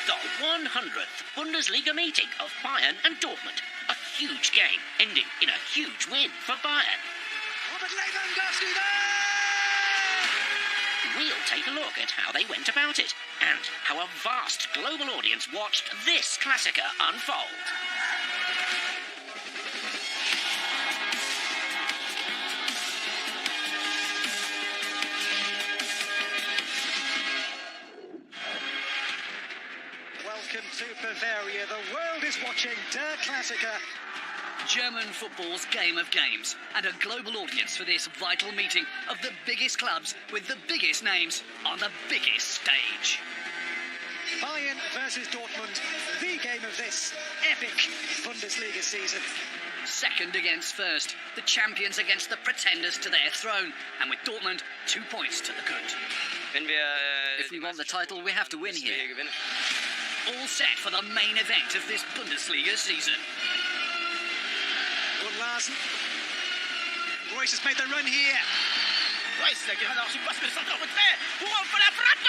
The 100th Bundesliga meeting of Bayern and Dortmund. A huge game, ending in a huge win for Bayern. Robert Lewandowski there! We'll take a look at how they went about it, and how a vast global audience watched this Klassiker unfold. Welcome to Bavaria. The world is watching Der Klassiker. German football's game of games, and a global audience for this vital meeting of the biggest clubs with the biggest names on the biggest stage. Bayern versus Dortmund, the game of this epic Bundesliga season. Second against first, the champions against the pretenders to their throne, and with Dortmund 2 points to the good. If we want the title, we have to win here. All set for the main event of this Bundesliga season. Larsen. Royce has made the run here. Royce, qui va dans une passe de centre retrait pour la frappe.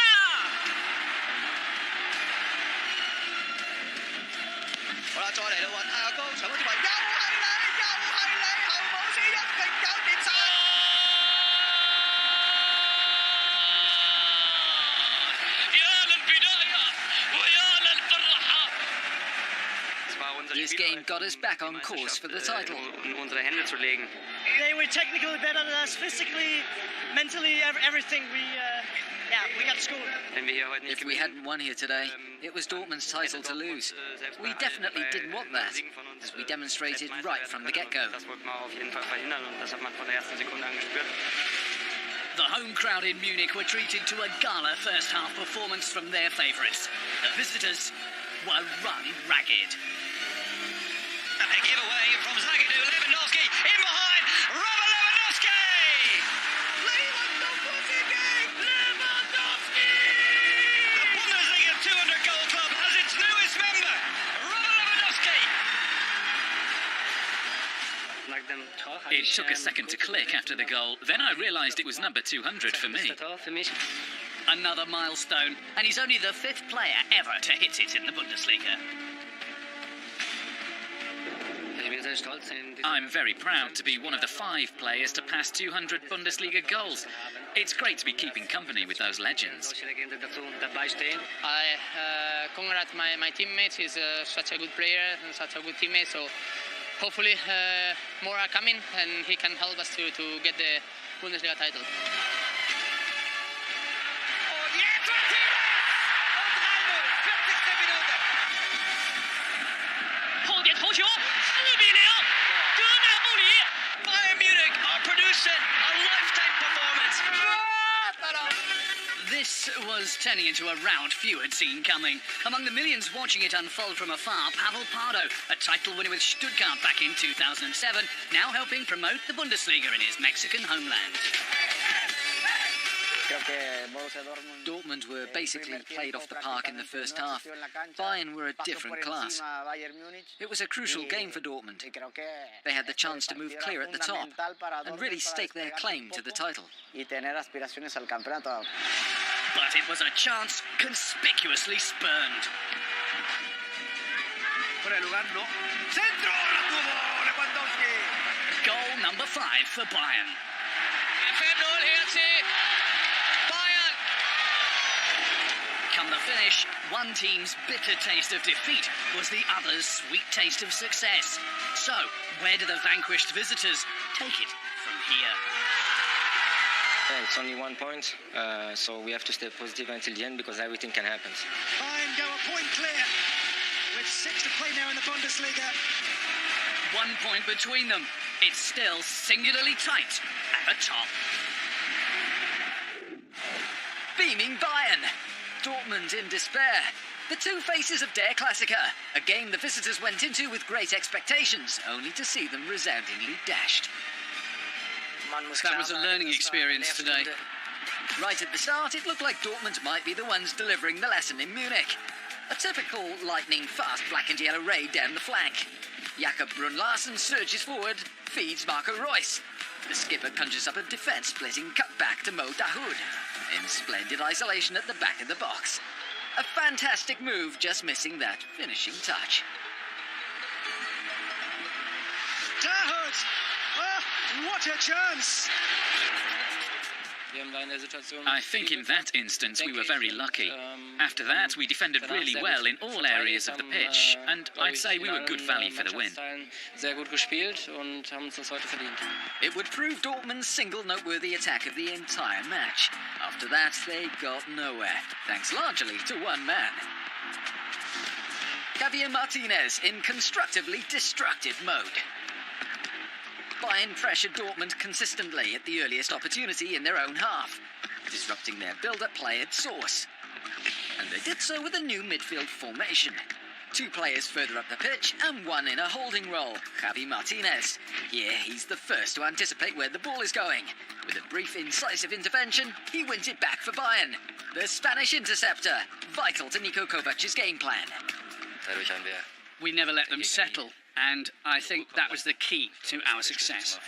This game got us back on course for the title. They were technically better than us, physically, mentally, everything. We got scored. If we hadn't won here today, it was Dortmund's title to lose. We definitely didn't want that, as we demonstrated right from the get-go. The home crowd in Munich were treated to a gala first-half performance from their favourites. The visitors were run ragged. And a giveaway from Zagadou, Lewandowski, in behind, Robert Lewandowski! Lewandowski! The Bundesliga 200-goal club has its newest member, Robert Lewandowski! It took a second to click after the goal. Then I realised it was number 200 for me. Another milestone, and he's only the fifth player ever to hit it in the Bundesliga. I'm very proud to be one of the 5 players to pass 200 Bundesliga goals. It's great to be keeping company with those legends. I congratulate my teammates. He's such a good player and such a good teammate. So hopefully more are coming and he can help us to get the Bundesliga title. Bayern Munich are producing a lifetime performance. This was turning into a rout few had seen coming. Among the millions watching it unfold from afar, Pavel Pardo, a title winner with Stuttgart back in 2007, now helping promote the Bundesliga in his Mexican homeland. Dortmund were basically played off the park in the first half. Bayern were a different class. It was a crucial game for Dortmund. They had the chance to move clear at the top and really stake their claim to the title. But it was a chance conspicuously spurned. Goal number 5 for Bayern. Come the finish, one team's bitter taste of defeat was the other's sweet taste of success. So, where do the vanquished visitors take it from here? It's only 1 point, so we have to stay positive until the end because everything can happen. Bayern go a point clear with 6 to play now in the Bundesliga. 1 point between them. It's still singularly tight at the top. Beaming Bayern. Dortmund in despair. The two faces of Der Klassiker, a game the visitors went into with great expectations, only to see them resoundingly dashed. That was a learning experience today. Right at the start, it looked like Dortmund might be the ones delivering the lesson in Munich. A typical lightning-fast black and yellow raid down the flank. Jakob Brun-Larsen surges forward, feeds Marco Reus. The skipper conjures up a defence-splitting cutback to Mo Dahoud, in splendid isolation at the back of the box. A fantastic move, just missing that finishing touch. Dahoud! Oh, what a chance! I think in that instance we were very lucky. After that, we defended really well in all areas of the pitch, and I'd say we were good value for the win. It would prove Dortmund's single noteworthy attack of the entire match. After that, they got nowhere, thanks largely to one man. Javier Martinez in constructively destructive mode. Bayern pressured Dortmund consistently at the earliest opportunity in their own half, disrupting their build-up play at source. And they did so with a new midfield formation. 2 players further up the pitch and 1 in a holding role, Javi Martinez. Here he's the first to anticipate where the ball is going. With a brief incisive intervention, he wins it back for Bayern. The Spanish interceptor, vital to Niko Kovac's game plan. We never let them settle, and I think that was the key to our success.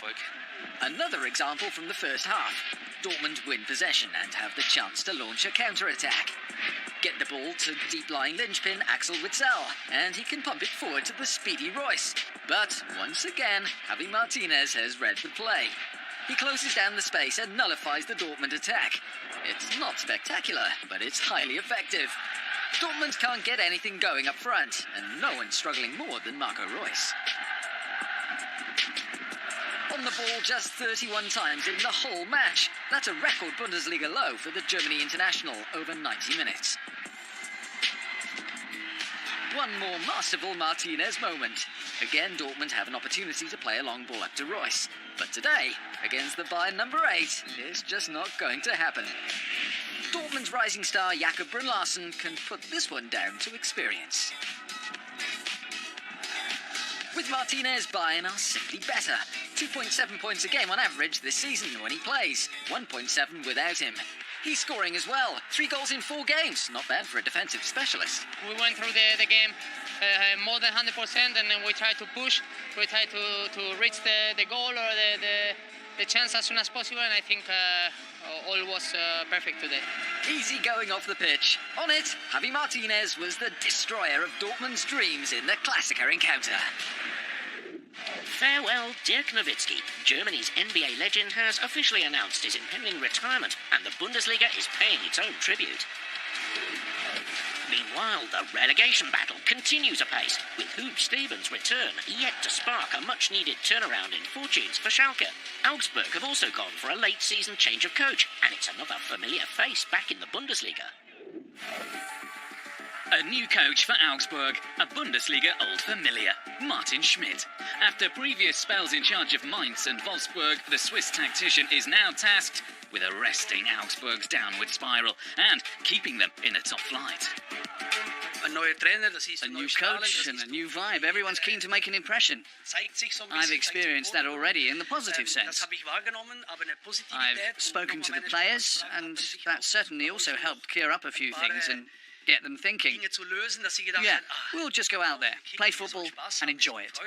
Another example from the first half. Dortmund win possession and have the chance to launch a counter-attack. Get the ball to deep-lying linchpin Axel Witsel, and he can pump it forward to the speedy Royce. But once again, Javi Martinez has read the play. He closes down the space and nullifies the Dortmund attack. It's not spectacular, but it's highly effective. Dortmund can't get anything going up front, and no one's struggling more than Marco Reus. On the ball just 31 times in the whole match. That's a record Bundesliga low for the Germany international, over 90 minutes. One more masterful Martinez moment. Again, Dortmund have an opportunity to play a long ball up to Reus. But today, against the Bayern number 8, it's just not going to happen. Dortmund's rising star Jakob Brun-Larsen can put this one down to experience. With Martinez, Bayern are simply better. 2.7 points a game on average this season when he plays. 1.7 without him. He's scoring as well. 3 goals in 4 games. Not bad for a defensive specialist. We went through the game more than 100%, and then we tried to push. We tried to reach the goal or the chance as soon as possible, and I think all was perfect today. Easy going off the pitch. On it, Javi Martinez was the destroyer of Dortmund's dreams in the Klassiker encounter. Farewell, Dirk Nowitzki. Germany's NBA legend has officially announced his impending retirement, and the Bundesliga is paying its own tribute. Meanwhile, the relegation battle continues apace, with Huub Stevens' return yet to spark a much-needed turnaround in fortunes for Schalke. Augsburg have also gone for a late-season change of coach, and it's another familiar face back in the Bundesliga. A new coach for Augsburg, a Bundesliga old familiar, Martin Schmidt. After previous spells in charge of Mainz and Wolfsburg, the Swiss tactician is now tasked with arresting Augsburg's downward spiral and keeping them in the top flight. A new coach and a new vibe. Everyone's keen to make an impression. I've experienced that already in the positive sense. I've spoken to the players, and that certainly also helped clear up a few things and get them thinking. Yeah, we'll just go out there, play football and enjoy it.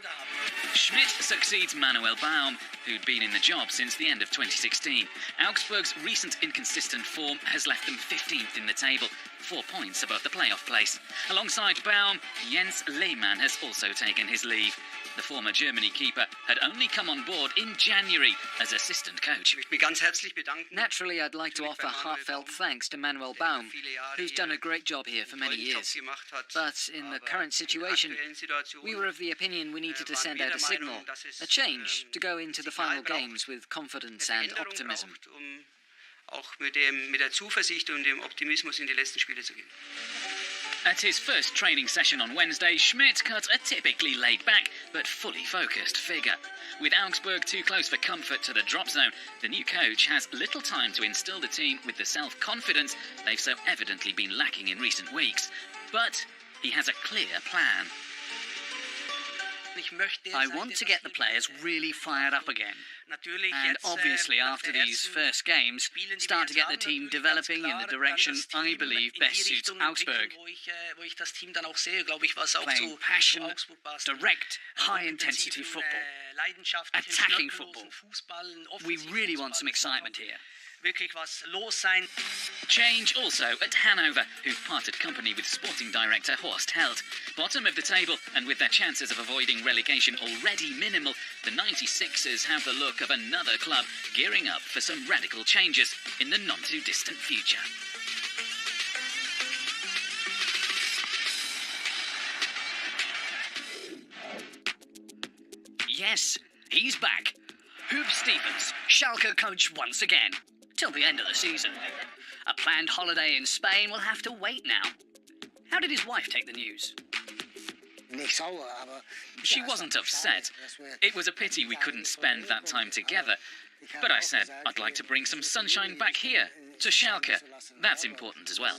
Schmidt succeeds Manuel Baum, who'd been in the job since the end of 2016. Augsburg's recent inconsistent form has left them 15th in the table, 4 points above the playoff place. Alongside Baum, Jens Lehmann has also taken his leave. The former Germany keeper had only come on board in January as assistant coach. Naturally, I'd like to offer heartfelt thanks to Manuel Baum, who's done a great job here for many years. But in the current situation, we were of the opinion we needed to send out a signal, a change, to go into the final games with confidence and optimism. At his first training session on Wednesday, Schmidt cut a typically laid-back but fully focused figure. With Augsburg too close for comfort to the drop zone, the new coach has little time to instill the team with the self-confidence they've so evidently been lacking in recent weeks. But he has a clear plan. I want to get the players really fired up again. And obviously, after these first games, start to get the team developing in the direction I believe best suits Augsburg. Playing passionate, direct, high-intensity football. Attacking football. We really want some excitement here. wirklich was los sein. Change also at Hanover, who've parted company with sporting director Horst Held. Bottom of the table, and with their chances of avoiding relegation already minimal, the 96ers have the look of another club gearing up for some radical changes in the not-too-distant future. Yes, he's back. Hub Stevens, Schalke coach once again, till the end of the season. A planned holiday in Spain will have to wait now. How did his wife take the news? She wasn't upset. It was a pity we couldn't spend that time together. But I said I'd like to bring some sunshine back here, to Schalke. That's important as well.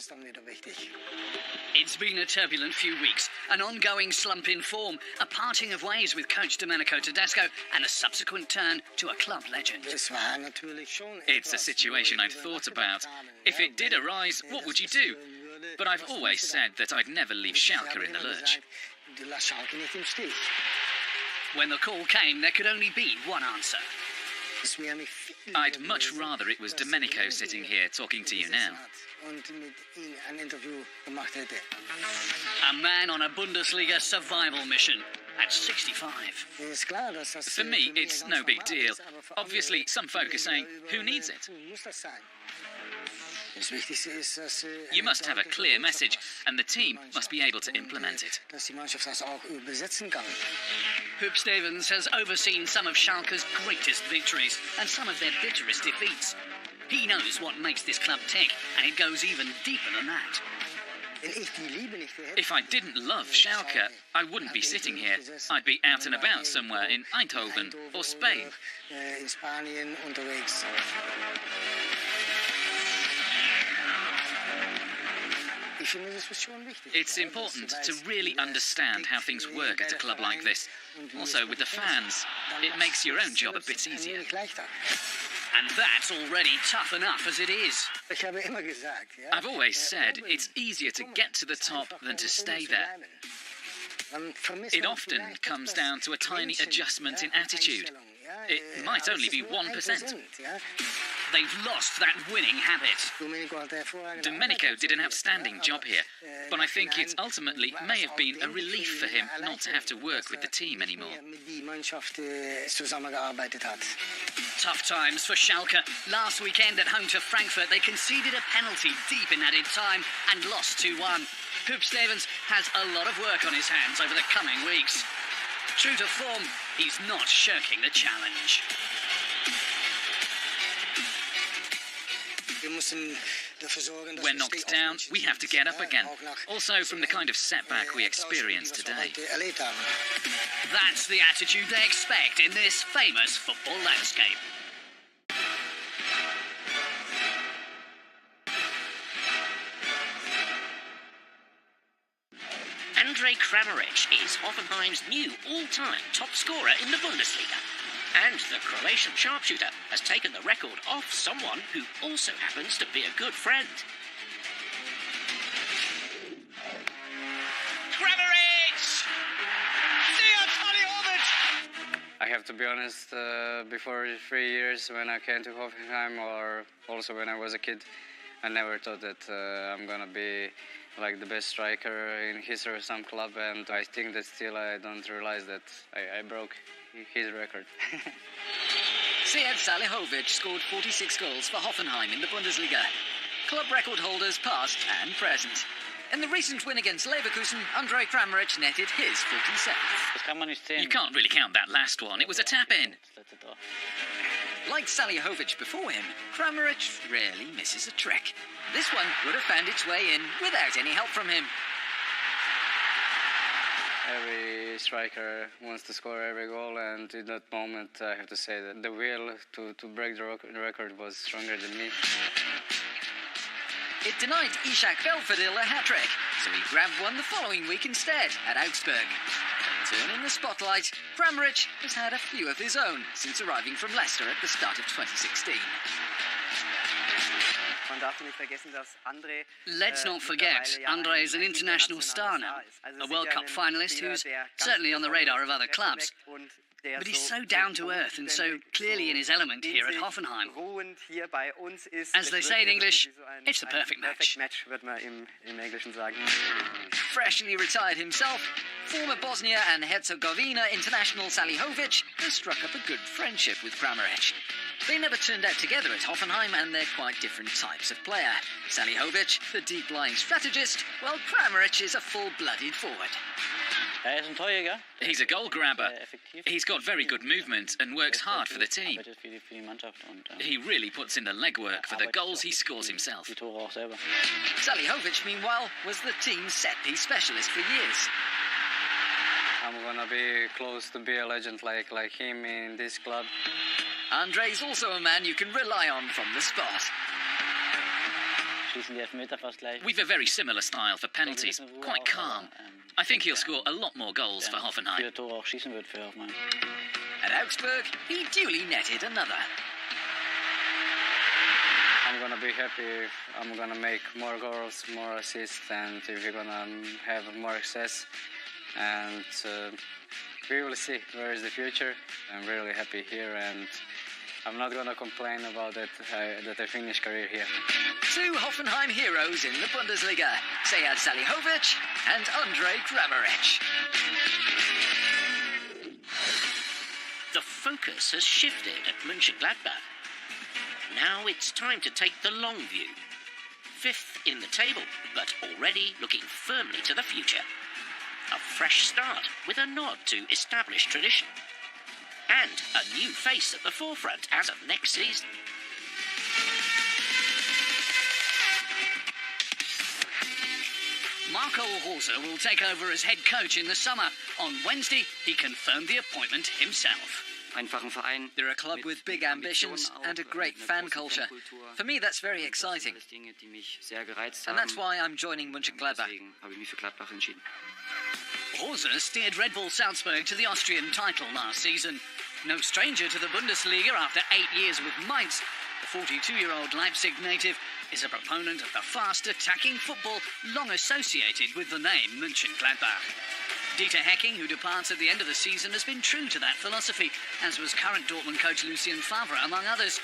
It's been a turbulent few weeks, an ongoing slump in form, a parting of ways with coach Domenico Tedesco, and a subsequent turn to a club legend. It's a situation I'd thought about. If it did arise, what would you do? But I've always said that I'd never leave Schalke in the lurch. When the call came, there could only be one answer. I'd much rather it was Domenico sitting here talking to you now. A man on a Bundesliga survival mission at 65. For me, it's no big deal. Obviously, some folk are saying, who needs it? You must have a clear message, and the team must be able to implement it. Hub Stevens has overseen some of Schalke's greatest victories and some of their bitterest defeats. He knows what makes this club tick, and it goes even deeper than that. If I didn't love Schalke, I wouldn't be sitting here. I'd be out and about somewhere in Eindhoven or Spain. It's important to really understand how things work at a club like this. Also, with the fans, it makes your own job a bit easier. And that's already tough enough as it is. I've always said it's easier to get to the top than to stay there. It often comes down to a tiny adjustment in attitude. It might only be 1%. They've lost that winning habit. Domenico did an outstanding job here, but I think it ultimately may have been a relief for him not to have to work with the team anymore. Tough times for Schalke. Last weekend at home to Frankfurt, they conceded a penalty deep in added time and lost 2-1. Hub Stevens has a lot of work on his hands over the coming weeks. True to form, he's not shirking the challenge. When knocked down, we have to get up again. Also from the kind of setback we experienced today. That's the attitude they expect in this famous football landscape. Andrej Kramaric is Hoffenheim's new all-time top scorer in the Bundesliga. And the Croatian sharpshooter has taken the record off someone who also happens to be a good friend. Kramaric! I have to be honest, before 3 years when I came to Hoffenheim, or also when I was a kid, I never thought that I'm gonna be like the best striker in history of some club, and I think that still I don't realize that I broke his record. Sead Salihovic scored 46 goals for Hoffenheim in the Bundesliga. Club record holders past and present. In the recent win against Leverkusen, Andrej Kramaric netted his 47th. You can't really count that last one. It was a tap-in. Like Salihovic before him, Kramaric rarely misses a trick. This one would have found its way in without any help from him. Every striker wants to score every goal, and in that moment I have to say that the will to break the record was stronger than me. It denied Ishak Belfodil a hat-trick, so he grabbed one the following week instead at Augsburg. Turning the spotlight, Kramaric has had a few of his own since arriving from Leicester at the start of 2016. Let's not forget, Andrej is an international star now, a World Cup finalist who's certainly on the radar of other clubs. But he's so down to earth and so clearly in his element here at Hoffenheim. As they say in English, it's the perfect match. Freshly retired himself, former Bosnia and Herzegovina international Salihovic has struck up a good friendship with Kramaric. They never turned out together at Hoffenheim, and they're quite different types of player. Salihovic, the deep-lying strategist, while Kramaric is a full-blooded forward. He's a goal grabber. He's got very good movement and works hard for the team. He really puts in the legwork for the goals he scores himself. Salihovic, meanwhile, was the team's set-piece specialist for years. I'm gonna be close to be a legend like him in this club. Andre's also a man you can rely on from the spot. We've a very similar style for penalties, quite calm. I think he'll score a lot more goals for Hoffenheim. At Augsburg, he duly netted another. I'm gonna be happy if I'm gonna make more goals, more assists, and if we're gonna have more success. And we will see where is the future. I'm really happy here, and I'm not gonna complain about that I finished career here. Two Hoffenheim heroes in the Bundesliga, Sead Salihovic and Andre Kramaric. The focus has shifted at Mönchengladbach. Now it's time to take the long view. 5th in the table, but already looking firmly to the future. A fresh start with a nod to established tradition. And a new face at the forefront as of next season. Marco Rose will take over as head coach in the summer. On Wednesday, he confirmed the appointment himself. They're a club with big ambitions and a great fan culture. For me, that's very exciting. And that's why I'm joining Mönchengladbach. Rose steered Red Bull Salzburg to the Austrian title last season. No stranger to the Bundesliga after 8 years with Mainz, the 42-year-old Leipzig native is a proponent of the fast attacking football long associated with the name Mönchengladbach. Dieter Hecking, who departs at the end of the season, has been true to that philosophy, as was current Dortmund coach Lucien Favre, among others.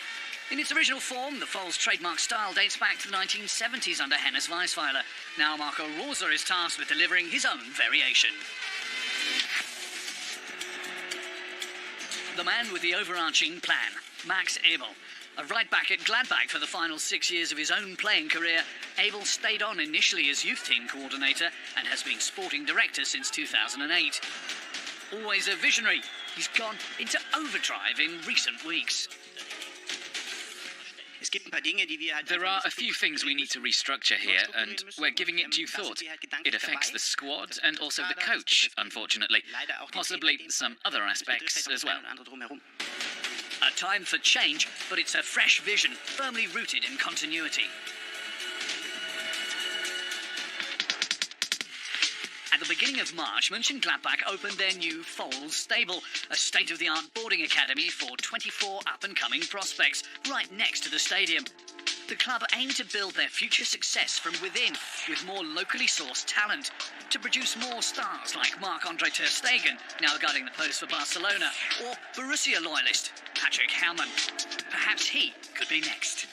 In its original form, the Foals' trademark style dates back to the 1970s under Hennes Weisweiler. Now Marco Rose is tasked with delivering his own variation. The man with the overarching plan, Max Ebel. A right-back at Gladbach for the final 6 years of his own playing career, Abel stayed on initially as youth team coordinator and has been sporting director since 2008. Always a visionary, he's gone into overdrive in recent weeks. There are a few things we need to restructure here, and we're giving it due thought. It affects the squad and also the coach, unfortunately. Possibly some other aspects as well. A time for change, but it's a fresh vision, firmly rooted in continuity. At the beginning of March, Mönchengladbach opened their new Foals stable, a state-of-the-art boarding academy for 24 up-and-coming prospects, right next to the stadium. The club aim to build their future success from within, with more locally sourced talent, to produce more stars like Marc-Andre ter Stegen, now guarding the post for Barcelona, or Borussia loyalist Patrick Herrmann. Perhaps he could be next.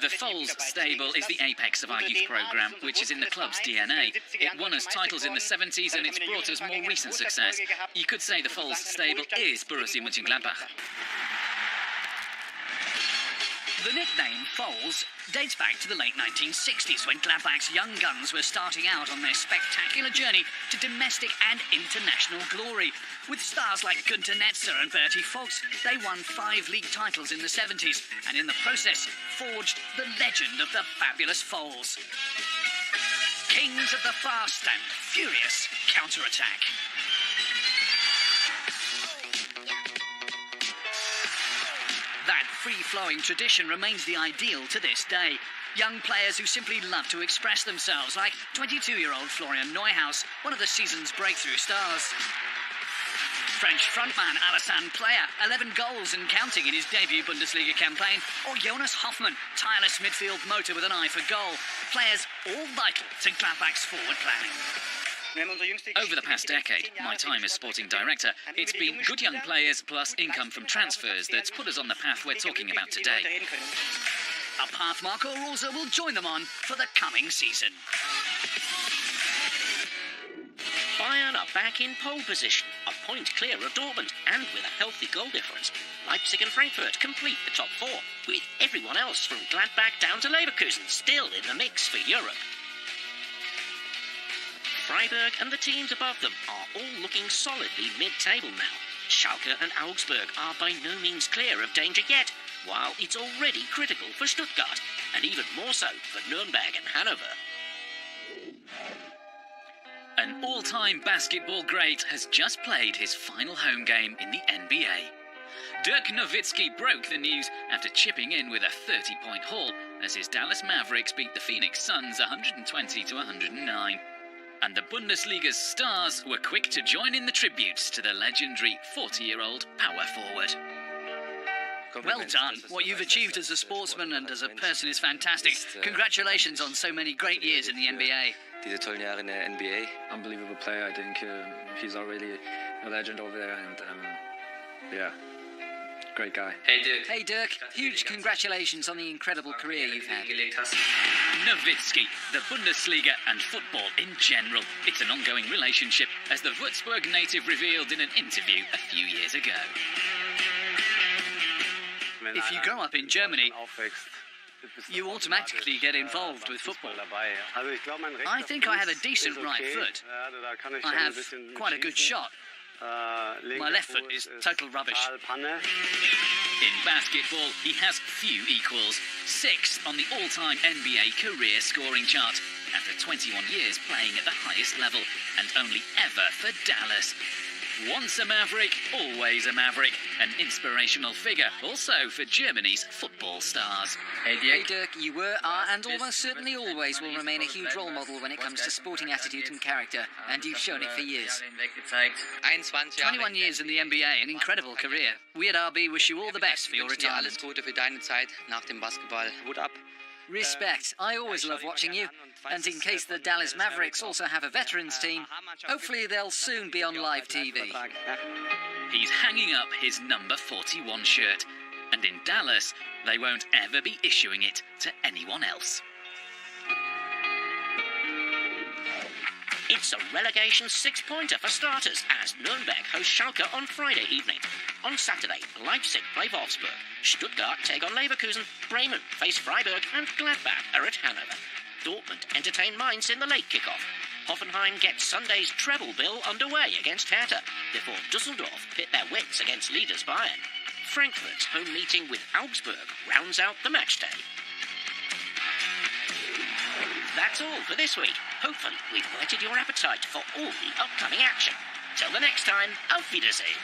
The Foals stable is the apex of our youth programme, which is in the club's DNA. It won us titles in the 70s and it's brought us more recent success. You could say the Foals stable is Borussia Mönchengladbach. The nickname Foals dates back to the late 1960s when Gladbach's young guns were starting out on their spectacular journey to domestic and international glory. With stars like Günter Netzer and Berti Vogts, they won 5 league titles in the 70s and in the process forged the legend of the fabulous Foals. Kings of the fast and furious counter-attack. That free-flowing tradition remains the ideal to this day. Young players who simply love to express themselves, like 22-year-old Florian Neuhaus, one of the season's breakthrough stars. French frontman Alassane Player, 11 goals and counting in his debut Bundesliga campaign, or Jonas Hoffmann, tireless midfield motor with an eye for goal. Players all vital to Gladbach's forward planning. Over the past decade, my time as sporting director, it's been good young players plus income from transfers that's put us on the path we're talking about today. A path Marco Rosa will join them on for the coming season. Bayern are back in pole position, a point clear of Dortmund, and with a healthy goal difference. Leipzig and Frankfurt complete the top four, with everyone else from Gladbach down to Leverkusen still in the mix for Europe. Freiburg and the teams above them are all looking solidly mid-table now. Schalke and Augsburg are by no means clear of danger yet, while it's already critical for Stuttgart, and even more so for Nuremberg and Hanover. An all-time basketball great has just played his final home game in the NBA. Dirk Nowitzki broke the news after chipping in with a 30-point haul as his Dallas Mavericks beat the Phoenix Suns 120-109. And the Bundesliga's stars were quick to join in the tributes to the legendary 40-year-old power forward. Well done. What you've achieved as a sportsman and as a person is fantastic. Congratulations on so many great years in the NBA. Diese tollen Jahre in der NBA. Unbelievable player. I think he's already a legend over there, and yeah, great guy. Hey Dirk, huge congratulations on the incredible career you've had. Nowitzki, the Bundesliga and football in general. It's an ongoing relationship, as the Würzburg native revealed in an interview a few years ago. If you grow up in Germany, you automatically get involved with football. I think I have a decent right foot. I have quite a good shot. My left foot is total rubbish. In basketball, he has few equals. 6th on the all-time NBA career scoring chart, after 21 years playing at the highest level, and only ever for Dallas. Once a Maverick, always a Maverick. An inspirational figure, also for Germany's football stars. Hey Dirk, you were, are, and almost certainly always will remain a huge role model when it comes to sporting attitude and character, and you've shown it for years. 21 years in the NBA, an incredible career. We at RB wish you all the best for your retirement. Respect. I always love watching you. And in case the Dallas Mavericks also have a veterans team, hopefully they'll soon be on live TV. He's hanging up his number 41 shirt. And in Dallas, they won't ever be issuing it to anyone else. It's a relegation six-pointer for starters as Nuremberg host Schalke on Friday evening. On Saturday, Leipzig play Wolfsburg, Stuttgart take on Leverkusen, Bremen face Freiburg, and Gladbach are at Hanover. Dortmund entertain Mainz in the late kickoff. Hoffenheim get Sunday's treble bill underway against Hertha, before Dusseldorf pit their wits against leaders Bayern. Frankfurt's home meeting with Augsburg rounds out the match day. That's all for this week. Hopefully we've whetted your appetite for all the upcoming action. Till the next time, auf Wiedersehen.